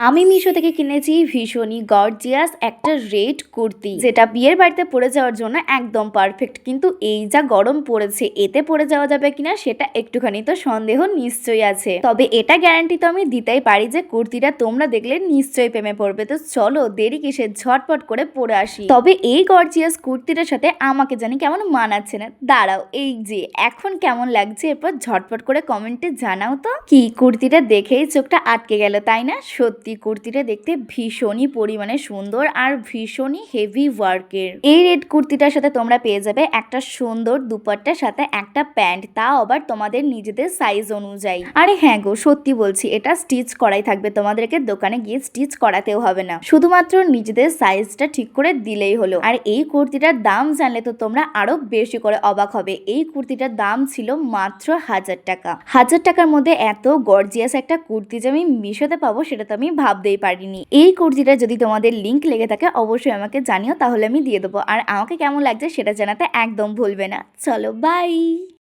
আমি মিশো থেকে কিনেছি ভীষণই গর্জিয়াস একটা রেড কুর্তি, যেটা বিয়ের বাড়িতে পরে যাওয়ার জন্য একদম পারফেক্ট। কিন্তু এই যা গরম পড়েছে, এতে পরে যাওয়া যাবে কিনা সেটা একটুখানি তো সন্দেহ নিশ্চয়ই আছে। তবে এটা গ্যারান্টি তো আমি দিতেই পারি যে কুর্তিটা তোমরা দেখলে নিশ্চয়ই প্রেমে পড়বে। তো চলো দেরি কিসে, ঝটপট করে পরে আসি। তবে এই গর্জিয়াস কুর্তিটার সাথে আমাকে জানি কেমন মানাচ্ছে না। দাঁড়াও, এই যে এখন কেমন লাগছে এরপর ঝটপট করে কমেন্টে জানাও তো। কি কুর্তিটা দেখেই চোখটা আটকে গেল, তাই না? সত্যি কুর্তিটা দেখতে ভীষণই পরিমাণে সুন্দর আর ভীষণই হেভি ওয়ার্কের। এই রেড কুর্তিটার সাথে তোমরা পেয়ে যাবে একটা সুন্দর দুপাট্টার সাথে একটা প্যান্ট, তাও আবার তোমাদের নিজেদের সাইজ অনুযায়ী। আরে হ্যাঁ গো, সত্যি বলছি, এটা স্টিচ করাই থাকবে, তোমাদেরকে দোকানে গিয়ে স্টিচ করাতেও হবে না, শুধুমাত্র নিজেদের সাইজটা ঠিক করে দিলেই হলো। আর এই কুর্তিটার দাম জানলে তো তোমরা আরো বেশি করে অবাক হবে। এই কুর্তিটার দাম ছিল মাত্র 1000 টাকা। 1000 টাকার মধ্যে এত গর্জিয়াস একটা কুর্তি যে আমি মিশোতে পাবো সেটা তো আমি ভাবতেই পারিনি। এই কুর্তিটা যদি তোমাদের লিংক লেগে থাকে অবশ্যই আমাকে জানিও, তাহলে আমি দিয়ে দেবো। আর আমাকে কেমন লাগছে সেটা জানাতে একদম ভুলবে না। চলো বাই।